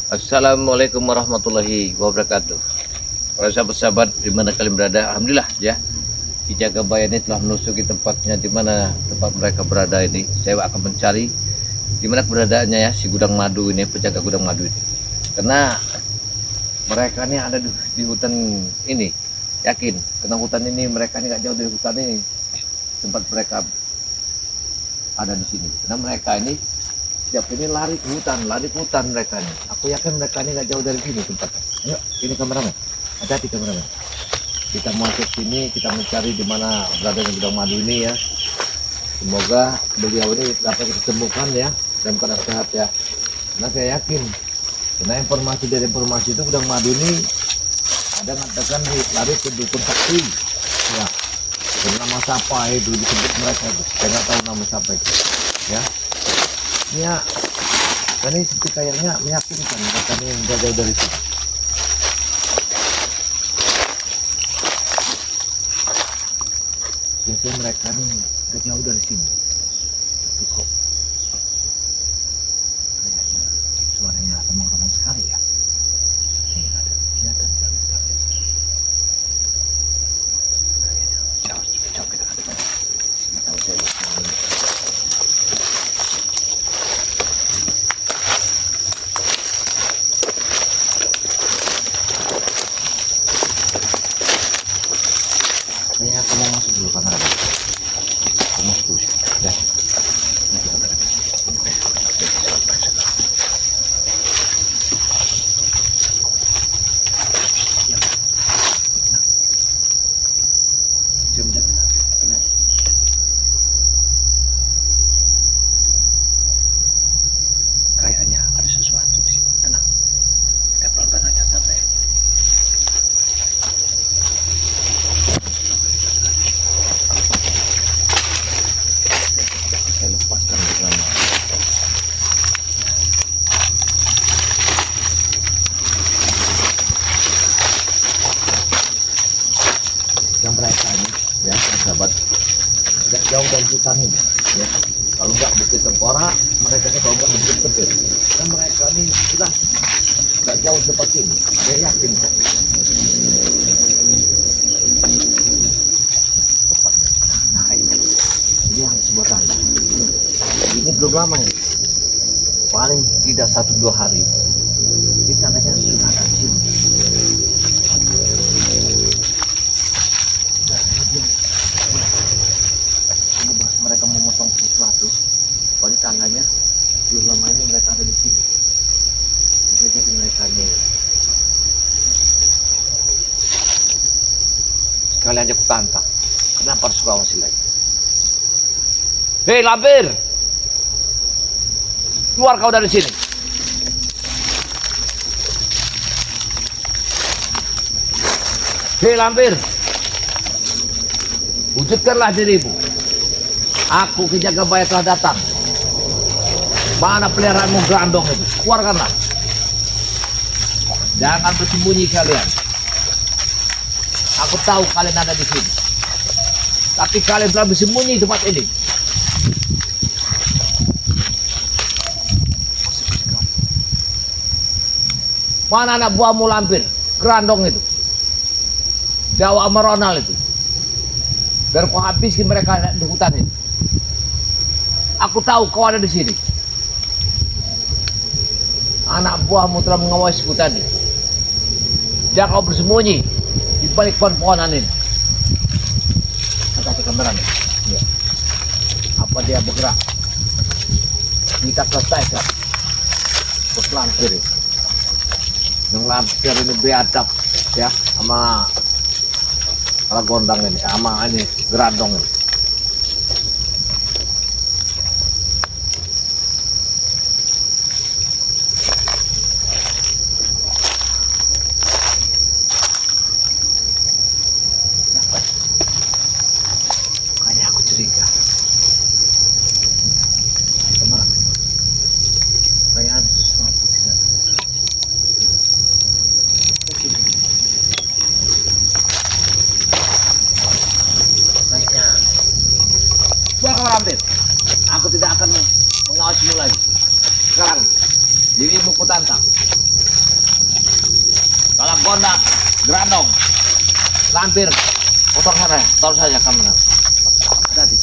Assalamualaikum warahmatullahi wabarakatuh. Para sahabat-sahabat di mana kalian berada, alhamdulillah ya. Kijaga Bayan ini telah menusuki tempatnya di mana tempat mereka berada ini. Saya akan mencari di mana keberadaannya ya si gudang madu ini, penjaga gudang madu ini. Karena mereka ini ada di hutan ini. Yakin, karena hutan ini mereka ini gak jauh dari hutan ini. Tempat mereka ada di sini. Karena mereka ini setiap ini lari ke hutan mereka ini. Aku yakin mereka ini gak jauh dari sini tempatnya. Ayo, ini kameramen. Hati-hati kameramen. Kita masuk sini, kita mencari di mana beradanya gudang madu ini ya. Semoga beliau ini dapat kita temukan ya, dalam keadaan sehat ya. Karena saya yakin, karena informasi dari informasi itu gudang madu ini ada mengatakan lari ke dukun sakti ya. Nama siapa itu disebut mereka itu, saya nggak tahu nama siapa itu ya. Ini ya, ini seperti kayaknya meyakinkan katanya yang jauh dari situ. Biasanya mereka nih gak jauh dari sini, tapi kok kayaknya suaranya remang-remang sekali ya. Ini ada kelihatan sekali. Kayaknya jauh kita ke depan. Nggak tahu saya lihat. Kayaknya kamu masuk dulu kamera. Kamu masuk dulu. Dah. Kayaknya ada sesuatu di sini. Tenang. Kita pelan-pelan aja sampai. Saya lepaskan bersama. Yang mereka ini ya sahabat tidak jauh dari hutan ini ya. Kalau nggak Bukit Tengkorak, mereka ini kalau nggak Bukit Tebet. Dan mereka ini sudah nggak jauh seperti ini. Saya yakin kok. Nah ini yang sebuah tanda. Ini belum lama ini. Paling tidak 1-2 hari. Ini tandanya sudah ada di sini. Mereka memotong sesuatu. Pada tandanya belum lama ini mereka ada di sini. Bisa jadi mereka ini. Sekali aja kutantang. Kenapa harus awasi lagi? Hei lampir, keluar kau dari sini. Hei lampir, wujudkanlah dirimu. Aku Kijaga Bayan telah datang. Mana peliharaanmu Grandong itu? Keluarkanlah. Jangan bersembunyi kalian. Aku tahu kalian ada di sini. Tapi kalian telah bersembunyi di tempat ini. Mana anak buahmu lampir? Grandong itu. Jawa sama Ronald itu. Biar kau habiskan mereka di hutan ini. Aku tahu kau ada di sini. Anak buahmu telah mengawasiku tadi. Jangan kau bersembunyi di balik pohon-pohonan ini. Kasih kamera nih. Ya. Apa dia bergerak? Kita selesaikan. Bos lampir ini. Yang lampir ini beradab ya sama gondang ini, sama ini Grandong ini. Kayaknya aku curiga. Kemana? Kayak ada sesuatu di sana. Kayaknya gua akan ambil. Aku tidak akan mengawasimu lagi. Sekarang dirimu ku tantang. Kalau gonda, Grandong, lampir, potong sana, taruh saja kamera. Tadi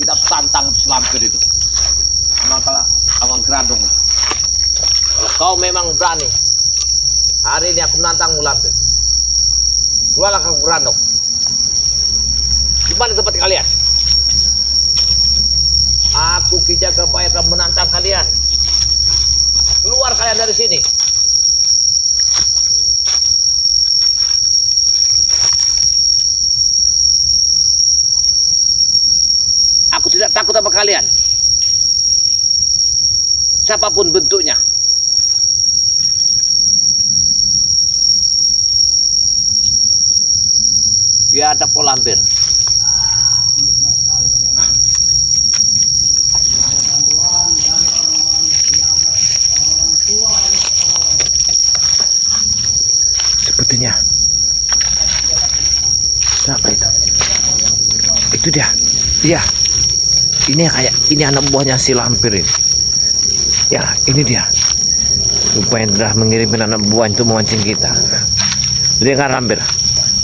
kita tantang si lampir itu. Sama Grandong. Kalau kau memang berani, hari ini aku menantangmu lampir. Keluarlah ke Grandong. Di mana tempat kalian? Aku Ki Jagabaya akan menantang kalian. Keluar kalian dari sini. Aku tidak takut sama kalian. Siapapun bentuknya. Biar ada polampir. Sepertinya. Siapa itu? Itu dia. Iya. Ini anak buahnya si lampir ini. Ya, ini dia. Rupanya telah mengirimkan anak buah untuk memancing kita. Dengar lampir.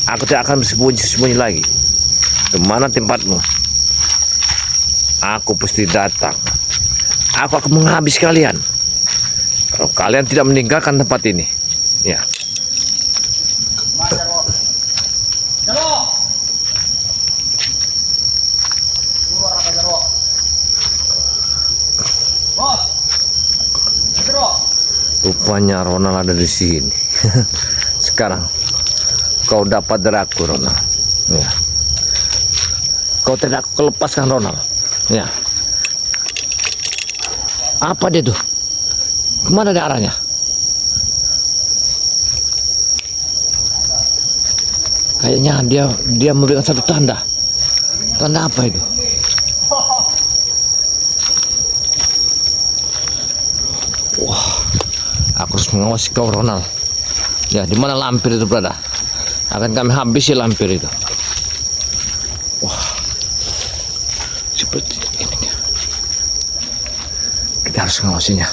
Aku tidak akan bersembunyi lagi. Kemana tempatmu? Aku pasti datang. Aku akan menghabis kalian. Kalau kalian tidak meninggalkan tempat ini. Ya. Jarwo. Keluar apa Jarwo? Bos. Jarwo. Rupanya Ronald ada di sini. Sekarang kau dapat dari aku, Ronald. Ya. Kau tidak aku lepaskan, Ronald. Ya. Apa dia tuh? Kemana dia arahnya? Kayaknya dia memberikan satu tanda. Tanda apa itu? Wah, aku harus mengawasi kau, Ronald. Ya, di mana lampir itu berada? Akan kami habisi lampir itu. Wah, seperti ini. Kita harus mengawasinya.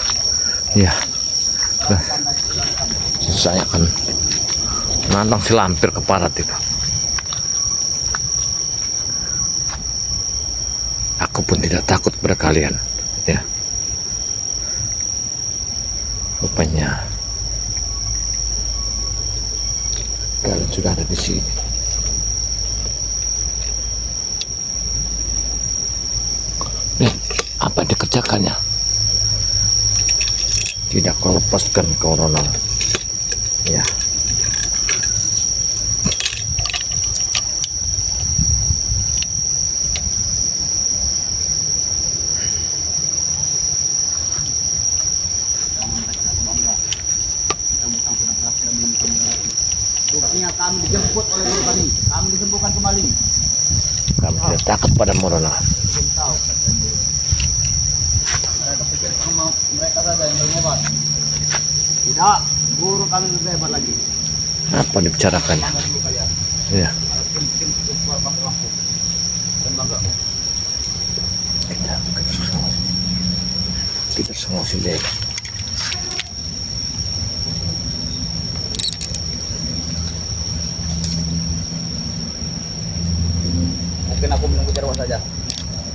Ya, saya akan menantang si lampir ke barat itu. Aku pun tidak takut pada kalian. Ya. Rupanya kalian sudah ada di sini. Nih, apa yang dikerjakannya? Tidak kau lepaskan kau, Ronald. Ya. Buktinya kami dijemput oleh guru kami. Kami disembuhkan kembali. Kami tidak takut pada Ronald. Belum tahu. Mereka pikir sama mereka saja yang berobat. Tidak, guru kami lebih hebat lagi. Apa dibicarakannya? Bangga dulu kalian. Ya. Ada tim keluar bangga langsung. Dan bangga. Kita semua sendiri. Mungkin aku menunggu Jarwo saja.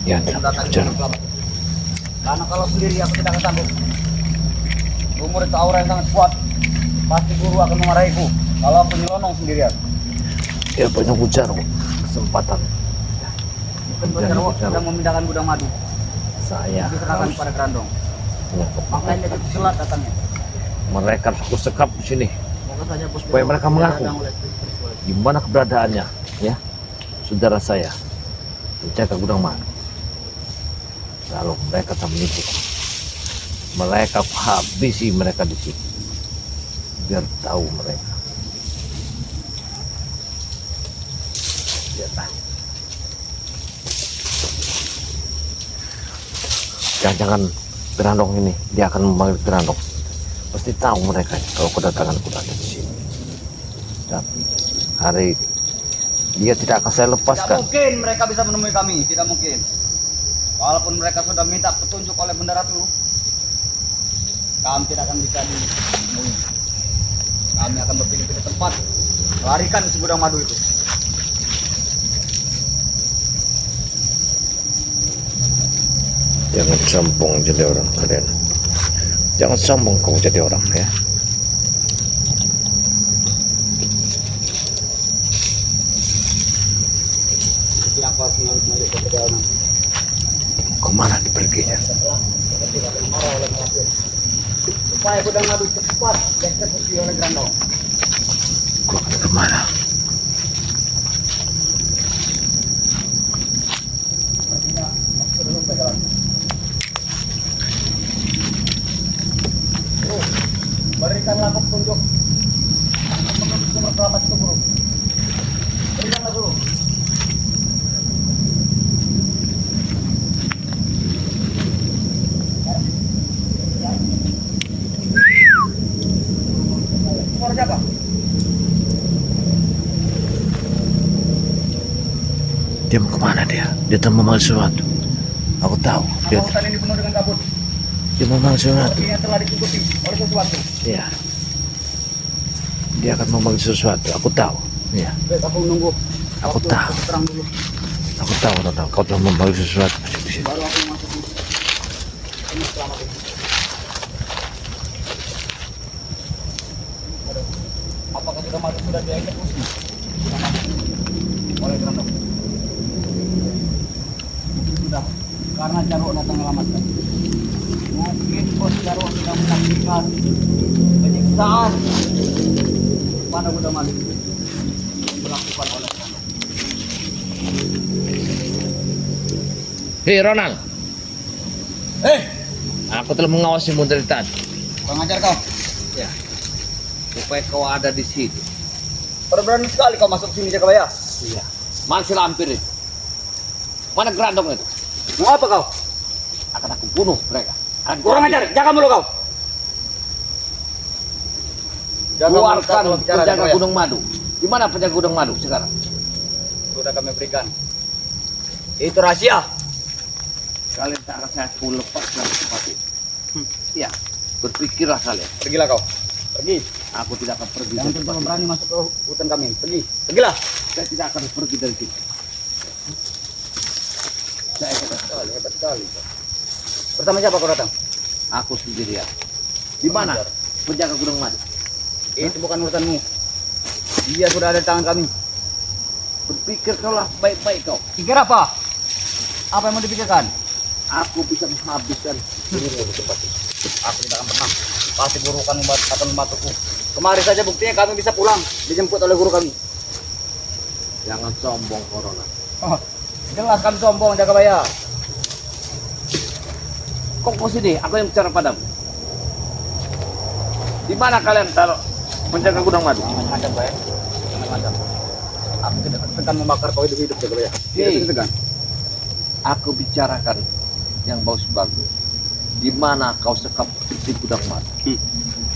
Ya, tidak bicara. Karena kalau sendiri aku tidak akan sanggup. Umur itu aura yang sangat kuat. Pasti guru akan memarahiku kalau aku nyelonong sendirian. Ya, banyak bicara kesempatan. Mungkin Jarwo sedang memindahkan gudang madu. Saya Diserahkan pada Grandong. Ya, Makanya dia begitu telat datangnya. mereka harus aku sekap di sini. Moga saja bos Supaya Jarwo mereka tidak mengaku. datang oleh peristiwa itu. Di mana keberadaannya, ya, saudara saya menjaga gudang madu. Lalu mereka tak menipu. Mereka habisi mereka di sini. Biar tahu mereka. Lihatlah. Jangan-jangan Grandong ini, dia akan memanggil Grandong. Pasti tahu mereka kalau kedatangan kuda di sini. Tapi hari ini dia tidak akan saya Tidak lepaskan. mungkin mereka bisa menemui kami, tidak mungkin. Walaupun mereka sudah minta petunjuk oleh Benda Ratu, kami tidak akan bisa ditemui. Kami akan berpilih-pilih tempat melarikan si gudang madu itu. Jangan sombong jadi orang kalian. Jangan sombong kau jadi orang ya. Tapi aku harus mengalir ke perjalanan. Kemana diperginya? Nanti akan marah oleh melapor. Supaya gudang madu cepat dieksekusi oleh Grandong. Kau akan kemana? Artinya, maksud dulu perjalanan. Guru, berikanlah aku petunjuk menuju sumber selamat itu, guru. Berikanlah, guru. Suara siapa? Dia mau kemana dia? Dia telah memanggil sesuatu. Aku tahu. Apa hutan ini penuh dengan kabut? Dia memanggil sesuatu. Sepertinya telah ditutupi oleh sesuatu. Iya. Dia akan memanggil sesuatu. Aku tahu. Iya. Baik, aku menunggu. Aku Waktu tahu. terang dulu. Aku tahu, Ronald. Kau telah memanggil sesuatu di sini. Baru aku masuk dulu. Ini selamat ini. Apakah sudah madu sudah dieksekusi? Sudah mati. Oleh Grandong. Mungkin sudah. Karena Jarwo datang menyelamatkan. Mungkin bos Jarwo sudah menyaksikan penyiksaan pada Buddha Malik yang dilakukan oleh Grandong. Hei, Ronald. Aku telah mengawasimu dari tadi. Kurang ajar kau. Ya. Supaya kau ada di situ. Berani sekali kau masuk sini Jakabaya. Iya. Mana si lampir itu? Mana Grandong itu? Mau apa kau? Akan aku bunuh mereka. Akan Kurang ajar, jaga mulut kau. Keluarkan penjaga Jakabaya. Gunung Madu. Di mana penjaga Gunung Madu sekarang? Sudah kami berikan. Itu rahasia. Kalian tak akan saya lepaskan tempat itu. Ya, berpikirlah kalian. Pergilah kau. Pergi. Aku tidak akan pergi Jangan dari tempat coba ini. berani masuk ke hutan kami. Pergi. Pergilah. Saya tidak akan pergi dari sini. Saya akan Hebat sekali. Pertama siapa kau datang? aku sendirian. Di mana Ajar. penjaga Gunung Madu? Itu bukan urusanmu. Dia sudah ada di tangan kami. Berpikir kaulah baik-baik kau. Pikir apa? Apa yang mau dipikirkan? Aku bisa menghabiskan dirimu di tempat ini. Aku tidak akan pernah. Pasti guru akan membantuku. Kemarin saja buktinya kami bisa pulang. Dijemput oleh guru kami. Jangan sombong, Corona. Oh, jelas kami sombong Jakabaya. Kok sini? Aku yang bicara padamu. Di mana kalian taruh penjaga Gunung Madu? Jangan macam Bay. Jangan macam. Aku tidak segan membakar kau hidup-hidup Jakabaya. Hei. Tidak segan. Aku bicarakan yang bagus-bagus. Di mana kau sekap di Gudang Madu?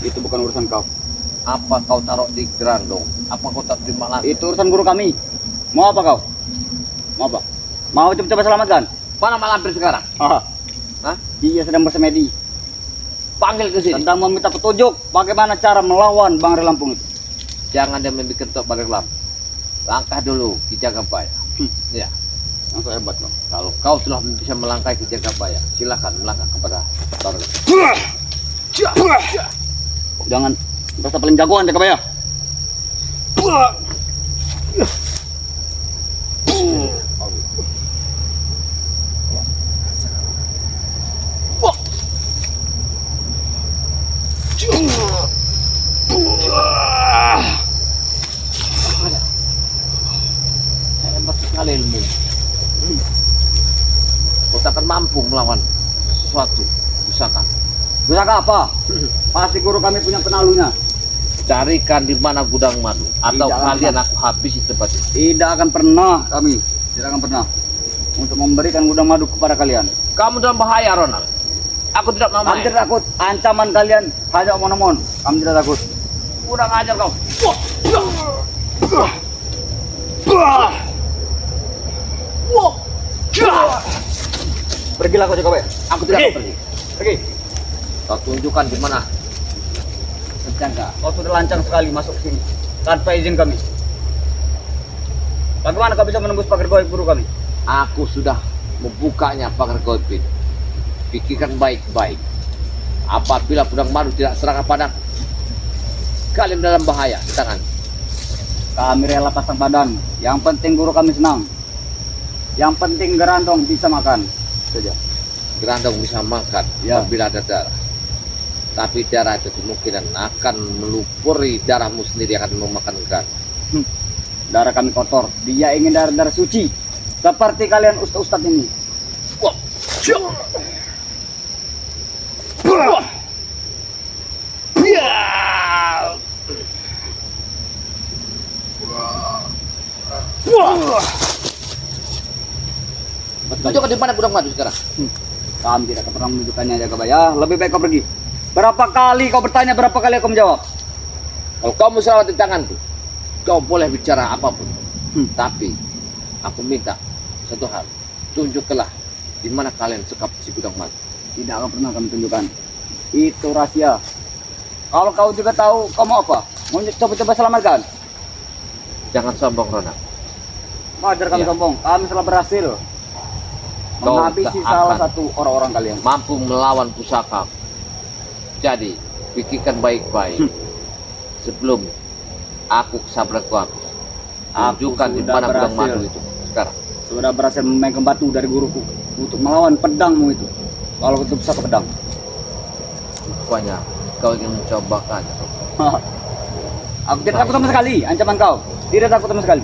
Itu bukan urusan kau. Apa kau taruh di Grandong? Apa kau tak terima lagi? Itu urusan guru kami. Mau apa kau? Mau apa? Mau coba selamatkan? Mana Malampir sekarang? Hah? Hah? Dia sedang bersemedi. Panggil ke sini. Sedang meminta petunjuk bagaimana cara melawan Bang Relampung itu. Jangan dia membuat tok pada lam. Langkah dulu Ki Jagabaya. Ya. Langsung hebat loh. Kalau kau telah bisa melangkah Ki Jagabaya, silakan melangkah kepada Baru. Jangan merasa paling jagoan Jakabaya. Hebat sekali ilmu. Kau tak akan mampu melawan sesuatu pusaka. Pusaka apa? Pasti guru kami punya penalunya. Carikan di mana gudang madu atau Tidak kalian akan. aku habisi tempat ini. Tidak akan pernah kami. Tidak akan pernah. Untuk memberikan gudang madu kepada kalian. Kamu dalam bahaya, Ronald. Aku tidak mau Kami main. tidak takut. Ancaman kalian hanya omong-omong. Kami tidak takut. Kurang ajar kau. Pergilah kau Jakabaya. Aku tidak Pergi. akan pergi. Pergi. Kau tunjukkan di mana Berjangka. Kau sudah lancang sekali masuk sini tanpa izin kami. Bagaimana kau bisa menembus pagar goib guru kami? Aku sudah membukanya pagar goib itu. Pikirkan baik-baik. Apabila pedang madu tidak serang padaku, kalian dalam bahaya di tangan. Kami rela pasang badan. Yang penting guru kami senang. Yang penting Gerandong bisa makan. Saja. Gerandong bisa makan Ya. apabila ada darah. Tapi darah itu kemungkinan akan melupuri darahmu sendiri, akan memakan Gerandong. Darah kami kotor. Dia ingin darah suci. Seperti kalian ustaz-ustaz ini. Wah, syuk. Tunjukkan di mana gudang madu sekarang. Kami tidak pernah menunjukkannya Jagabaya. Lebih baik kau pergi. Berapa kali kau bertanya, berapa kali aku menjawab? Kalau kamu selamat di tanganku, kau boleh bicara apapun. Tapi aku minta satu hal, tunjukkanlah di mana kalian sekap si gudang madu. Tidak akan pernah kami tunjukkan. Itu rahasia. Kalau kau juga tahu, kau mau apa? Mau coba-coba selamatkan? Jangan sombong, Rona. Wajar kami Iya. sombong. Kami telah berhasil Kau menghabisi tak salah akan satu orang-orang kalian. mampu melawan pusaka. Jadi, pikirkan baik-baik sebelum aku kesabrak aku. Tunjukkan di sudah mana gudang berhasil. madu itu sekarang. Sudah berhasil memegang batu dari guruku untuk melawan pedangmu itu. Kalau itu bisa ke pedang. Rupanya kau ingin mencobakan. Aku tidak takut sama sekali ancaman kau. Tidak takut sama sekali.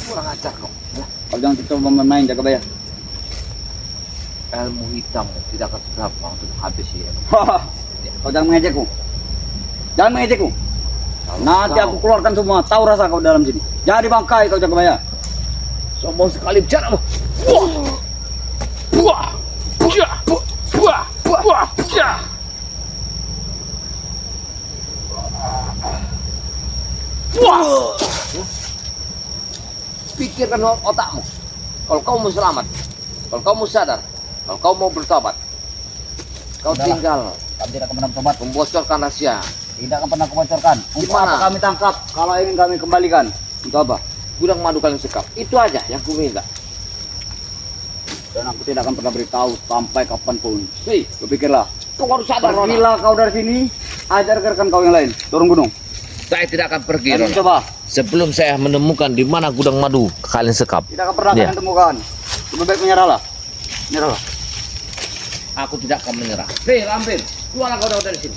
Kurang ajar kau. Kau jangan coba main Jagabaya. Ilmu hitam tidak akan seberapa untuk menghabisi ilmu. Kau jangan mengejekku. Jangan mengejekku. Kalau Nanti kau aku keluarkan semua. Tahu rasa kau dalam sini. Jadi bangkai kau Jagabaya. sombong sekali bicaramu. Pikirkan otakmu. Kalau kau mau selamat, kalau kau mau sadar, kalau kau mau bertobat, kau Udahlah. tinggal Kami tidak akan pernah bertobat. membocorkan rahasia. Tidak akan pernah kubocorkan. Untuk Gimana? apa kami tangkap? Kalau ingin kami kembalikan. Untuk apa? Gudang madu kalian sekap. Itu aja yang ku minta. Dan aku tidak akan pernah beritahu sampai kapanpun. Hei, Berpikirlah. kau harus sadar, Rona. Pergilah kau dari sini. Ajarkan kau yang lain. Turun gunung. Saya tidak akan pergi, Ayo Rona. coba. Sebelum saya menemukan di mana gudang madu kalian sekap. Tidak akan pernah Iya. kalian temukan. Lebih baik menyerahlah. Menyerahlah. Aku tidak akan menyerah. Hei, Lampir, keluarlah kau dari sini.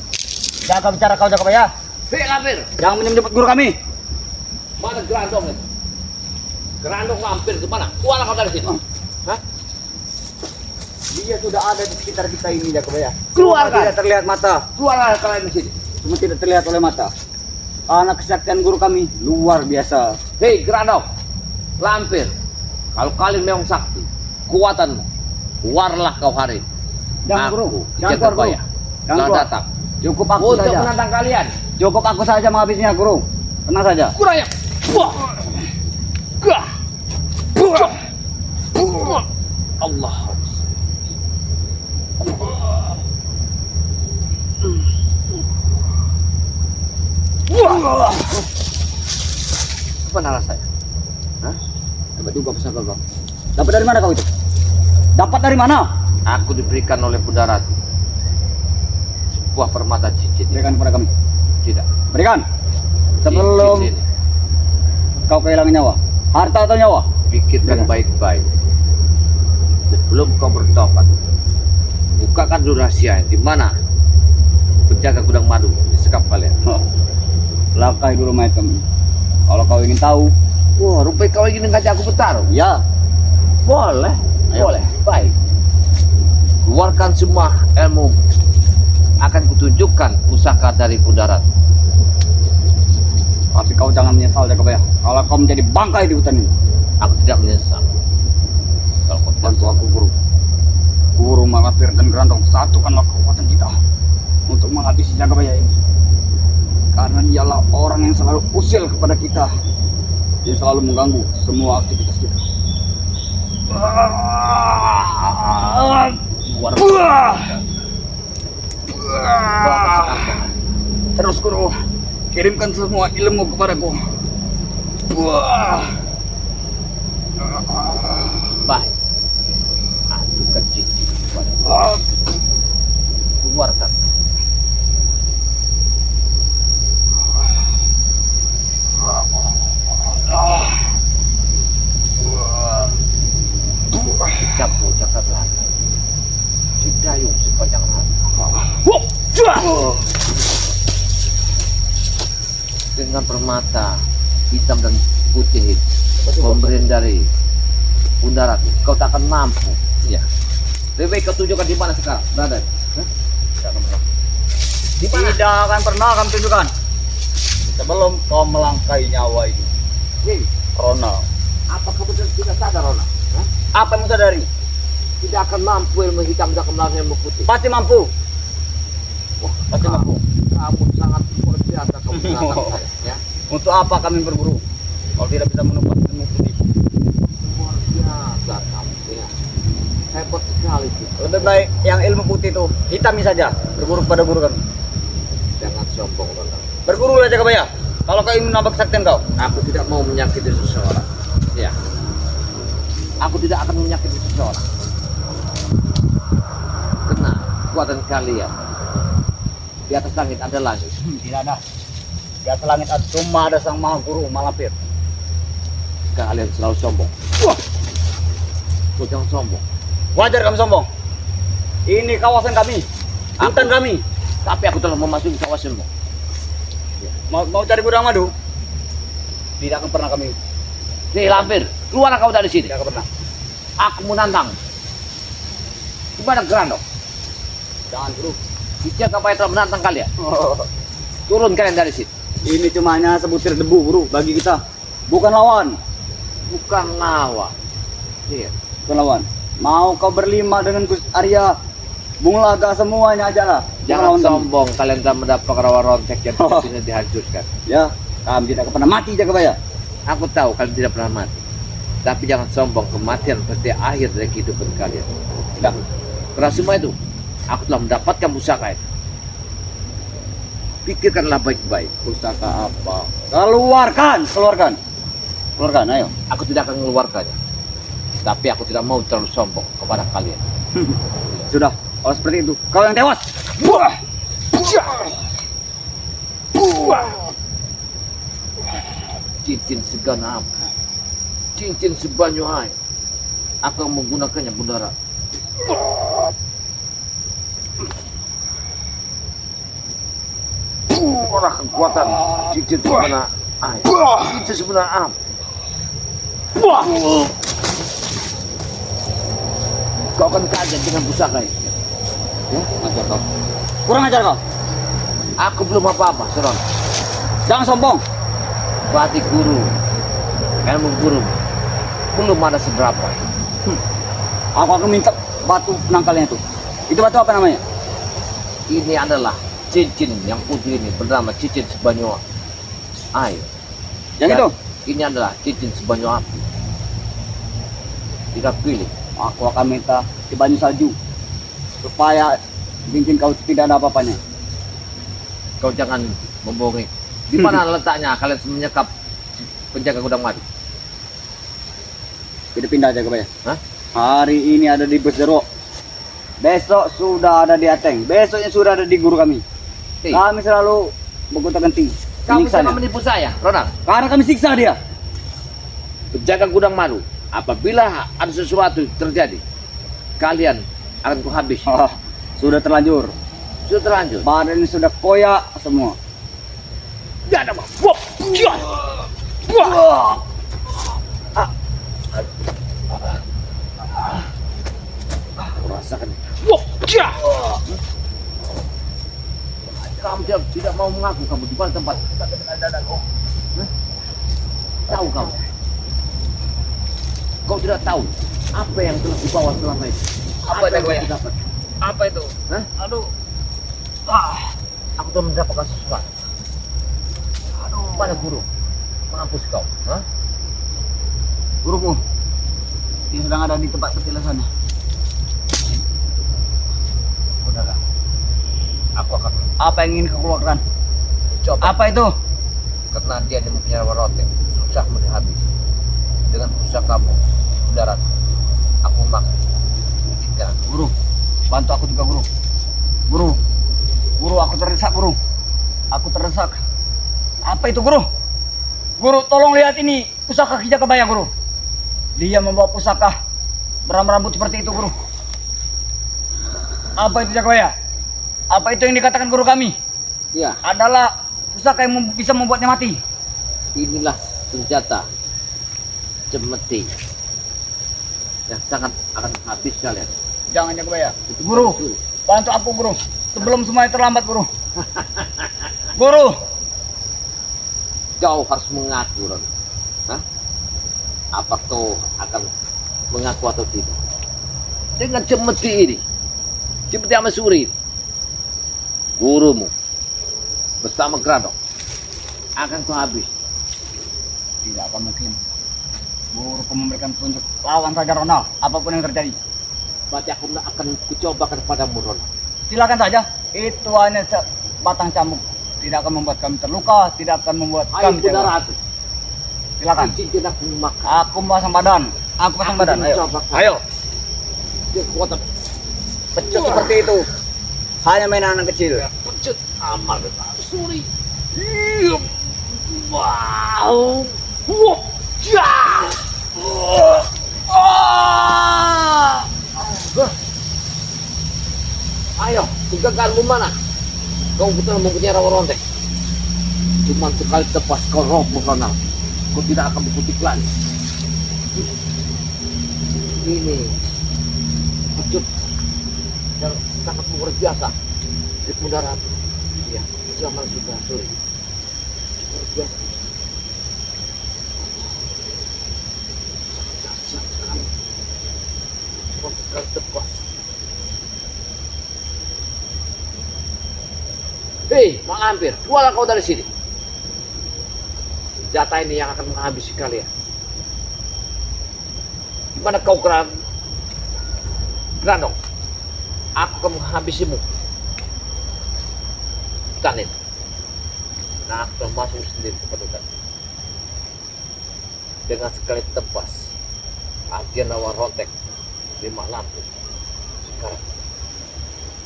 Jangan bicara kau Jagabaya. Hei, Lampir, Jangan menyebut guru kami. mana Gerandong itu? Gerandong Lampir kemana? Keluarlah kau dari sini. Hah? Dia sudah ada di sekitar kita ini Jagabaya. Keluarkan. Tidak terlihat mata. Keluarlah kalian di sini. Cuma tidak terlihat oleh mata. Anak kesaktian guru kami luar biasa. Hei, Gerandong, Lampir, kalau kalian memang sakti, kekuatanmu, keluarlah kau hari ini. Jangan Aku, guru. Ki Jangan keluar guru. Jagabaya, Jangan telah keluar. datang Cukup aku untuk saja. menantang kalian. Cukup aku saja menghabisinya guru. Tenang saja. Kuraya. Allah. Apa nala saya? Dapat juga pusaka kau. Dapat dari mana kau itu? Dapat dari mana? Aku diberikan oleh Budarat sebuah permata cincin. Berikan kepada kami. Tidak. Berikan. Sebelum Cincin ini. kau kehilangan nyawa. Harta atau nyawa? Pikirkan Berikan. baik-baik. Sebelum kau bertobat, bukakan dulu rahasia di mana penjaga gudang madu disekap kalian. Lakai dulu mayat kami. Kalau kau ingin tahu, Wah, rupanya kau ingin ngajak aku bertarung. ya. Boleh, Ayo. boleh, baik. Keluarkan semua ilmu. Akan kutunjukkan pusaka dari Budarat. Tapi kau jangan menyesal Jagabaya. Kalau kau menjadi bangkai di hutan ini. Aku tidak menyesal. Kalau kau tidak Bantu aku guru. Guru Malapir dan Gerandong, satukanlah kekuatan kita untuk menghabisi Jagabaya ini. Karena Dan ialah orang yang selalu usil kepada kita. Dia selalu mengganggu semua aktivitas kita. Luar Terus guru, kirimkan semua ilmu kepadaku. baik. Adukan cincin kepada keluarkan. Campur cakap lagi. Si dayung sepanjang hari. Dengan permata hitam dan putih pemberian dari Bunda Ratu, kau tak akan mampu. Ya. Lebih baik kau tunjukkan di mana sekarang berada. Di mana? Tidak akan pernah kami tunjukkan sebelum kau melangkai nyawa itu. Hei, Ronald, apa kamu tidak sadar, Rona? Hah? apa yang sadari? Tidak akan mampu ilmu hitam dan kebenaran ilmu putih. Pasti mampu. Wah, Pasti mampu. kamu sangat luar biasa kamu menantang saya. Ya. Untuk apa kami berburu kalau tidak bisa menemukan ilmu putih? Luar biasa kamu. Ya. Hebat sekali itu. Lebih baik yang ilmu putih itu hitami saja. Berburu pada guru kami. Jangan sombong, Rona. Berburu saja Kabaya. Kalau kau ingin menambah kesaktian kau. Aku tidak mau menyakiti seseorang. Ya. Aku tidak akan menyakiti seseorang. Karena kekuatan kalian di atas langit ada langit. Tidak ada. Di atas langit ada cuma ada sang maha guru Malampir. Kalian selalu sombong. Wah, Kau jangan sombong. wajar kami sombong. Ini kawasan kami, hutan Aku- kami. Tapi aku telah memasuki kawasanmu. Mau cari gudang madu? Tidak akan pernah kami. Hei Lampir, keluar kau dari sini. Tidak akan pernah. Aku menantang. Di mana Grano? Jangan guru. Dijaga apa yang telah menantang kalian? Turun kalian dari sini. Ini cuma hanya sebutir debu guru bagi kita. Bukan lawan. Bukan lawan. Iya. Bukan lawan. Mau kau berlima dengan Gus Arya, Bung Laga semuanya aja lah. Bukan Jangan lawan kami. sombong. Kalian telah mendapat rawa rontek yang ini dihancurkan. Ya, kami tidak akan pernah mati Jakabaya. Aku tahu kalian tidak pernah mati. Tapi jangan sombong. Kematian pasti akhir dari kehidupan kalian. Tidak. Karena semua itu, aku telah mendapatkan pusaka itu. Pikirkanlah baik-baik. Pusaka apa? Keluarkan, keluarkan. Keluarkan, ayo. Aku tidak akan mengeluarkannya. Tapi aku tidak mau terlalu sombong kepada kalian. Sudah, kalau seperti itu, kau yang tewas. Buah. Cincin segenap, cincin sebanyak air. Aku akan menggunakannya, Bunda Ratu. Orang kekuatan cincin sebenarnya air, cincin sebenarnya api. Kau akan kaget dengan pusaka ini. Ya, ajar kau. Kurang ajar kau. Aku belum apa-apa, Seron. Jangan sombong. Batik guru, ilmu guru belum ada seberapa. Aku akan minta batu penangkalnya itu. Itu batu apa namanya? Ini adalah cincin yang putih ini bernama cincin sebanyak air. Yang Dan itu? Ini adalah cincin sebanyak api. Tidak pilih. Aku akan minta di banyu salju supaya cincin kau tidak ada apa-apanya. Kau jangan membohongi. Di mana letaknya kalian menyekap penjaga gudang madu? Kita pindah aja ke Baya. Hah? Hari ini ada di Besero. Besok sudah ada di Ateng. Besoknya sudah ada di guru kami. Hei, Kami selalu bergonta ganti. kamu Menyiksa jangan dia. menipu saya, Ronald. Karena kami siksa dia. Penjaga gudang madu, apabila ada sesuatu terjadi, kalian akan kuhabis. Ah, sudah terlanjur. Sudah terlanjur. Badan ini sudah koyak semua. Tidak ada, Bang. Wah, cia. Wah. Aku rasakan. Wah, cia. Kamu tidak mau mengaku kamu di mana tempat? Hah? Tahu kamu? Kau tidak tahu apa yang telah dibawa selama ini. Apa itu, yang Bang? kau dapat? Apa itu? Hah? Aduh. Aku telah mendapatkan sesuatu. Mana guru? Mampus kau. Hah? Guruku, dia sedang ada di tempat petilasannya. Saudara, aku akan Apa yang ingin kau keluarkan? coba. Apa itu? Karena dia mempunyai rotek, susah habis. Dengan usaha kamu, saudara, aku makan. Izinkan. Guru, bantu aku juga guru. Guru, aku terdesak guru. Aku terdesak. Apa itu guru? Guru, tolong lihat ini pusaka Ki Jakabaya guru. Dia membawa pusaka berambut seperti itu guru. Apa itu Jakabaya? Apa itu yang dikatakan guru kami? Ya, Adalah pusaka yang bisa membuatnya mati. inilah senjata cemeti yang sangat akan habis kalian. Jangan Jakabaya. Guru, bantu aku guru. Sebelum semuanya terlambat guru. Guru, Kau harus mengaku, Ron. Hah? Apa kau akan mengaku atau tidak? Dengan cemeti ini, cemeti Amasuri, gurumu bersama Gradok akan kau habis. tidak akan mungkin. Guru memberikan petunjuk lawan saja Ronald, apapun yang terjadi. Berarti aku akan kucobakan padamu, Ron. Silakan saja. Itu hanya batang cambuk. Tidak akan membuat kami terluka, tidak akan membuat Ayo, kami tewas. saudara aku. Silakan. Izinkan aku makan. Aku pasang badan. Aku pasang Aku badan. Ayo. mencobakan. Ayo. Kekuatan Pecut seperti itu. Hanya mainan anak kecil. pecut amal Amasuri. Wow. Wah. Ya. Ayo, kegagalanmu mana? Kau betul mempunyai rawa rontek. Cuma sekali tepas kau roboh, Ronald. Kau tidak akan berkutik lagi. Ini pecut yang sangat luar biasa. Di mudarat. Iya, zaman sudah sore. Luar biasa. Dahsyat sekali. Cuma sekali tepas. Hei, Mak Lampir, keluarlah kau dari sini. Senjata ini yang akan menghabisi kalian. Gimana kau Grandong? Aku akan menghabisimu. Hutan ini. Nah, aku telah masuk sendiri ke hutan. Dengan sekali tebas, Ajian Nawa Rontek, 5 lampu. Sekarang,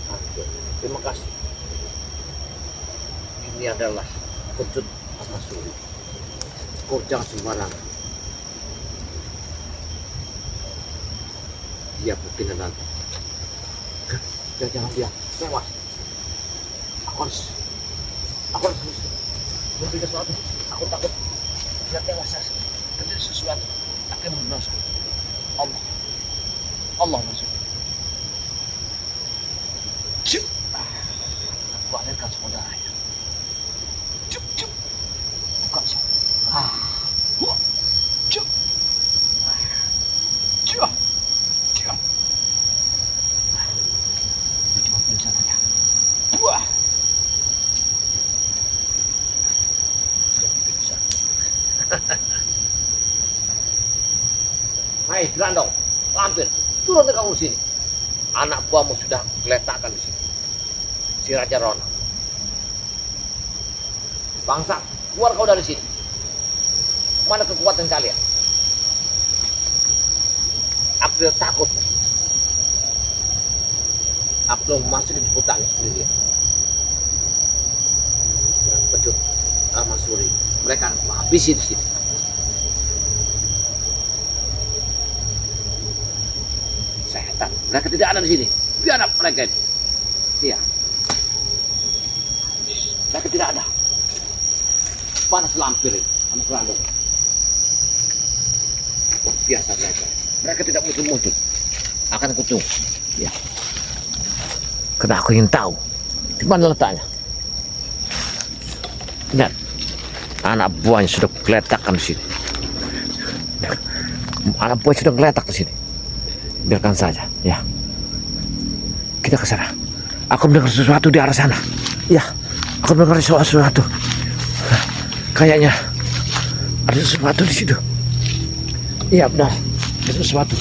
hancur. Terima kasih. Ini adalah pecut Amasuri. Kau jangan sembarangan. Dia mungkin nanti. Jangan dia tewas. Aku harus berpikir sesuatu. Aku takut dia tewas. Terjadi sesuatu. Aku yang berdosa. Allah masuk. Cuk. Aku alirkan semua darahnya. Cuk. Buka sih. Cuk. Cuk. Ini cuma pingsan aja. Wah. Pingsan. Hai, Grandong, Lampir, turun ke kamu sini. Anak buahmu sudah geletakkan di sini. Si Raja Rona. Bangsa, keluar kau dari sini. Mana kekuatan kalian? April takut. April masuk di hutan sendirian. Dengan pecut Amasuri, mereka menghabisi di sini. Setan, mereka tidak ada di sini. Biar mereka ini. Iya. Mereka tidak ada. Panas Lampir sama Grandong. Wah, biasa mereka. Mereka tidak muncul-muncul. Akan aku tunggu. Ya. Karena aku ingin tahu di mana letaknya. Lihat, anak buahnya sudah geletakkan di sini. Anak buahnya sudah geletak di sini. Biarkan saja, ya. Kita ke sana. Aku mendengar sesuatu di arah sana. Ya, aku mendengar sesuatu. Kayaknya ada sesuatu di situ. Iya benar, ada sesuatu.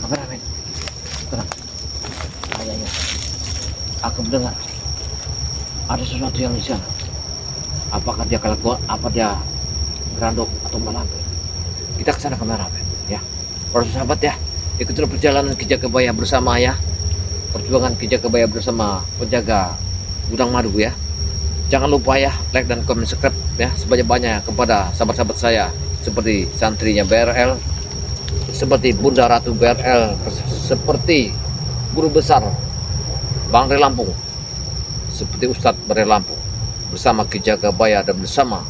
Kameramen, tenang. Kayaknya aku mendengar ada sesuatu yang di sana. Apakah dia kelakuan, apa dia berandok atau malampir? Kita ke sana kameramen, ya. Para sahabat ya, ikutilah perjalanan Ki Jagabaya bersama ya. Perjuangan Ki Jagabaya bersama penjaga gudang madu ya. Jangan lupa ya, like dan komen, subscribe ya sebanyak-banyaknya kepada sahabat-sahabat saya seperti santrinya BRL, seperti Bunda Ratu BRL, seperti guru besar Bang Re Lampung, seperti Ustadz Bare Lampung, bersama Ki Jagabaya dan bersama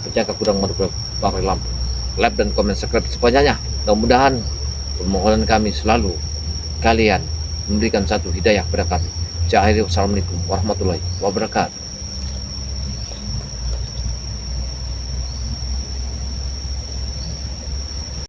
penjaga gudang madu Bang Re Lampung. Like dan komen, subscribe sebanyak-banyaknya. Mudah-mudahan permohonan kami selalu kalian memberikan satu hidayah kepada kami. Assalamualaikum warahmatullahi wabarakatuh.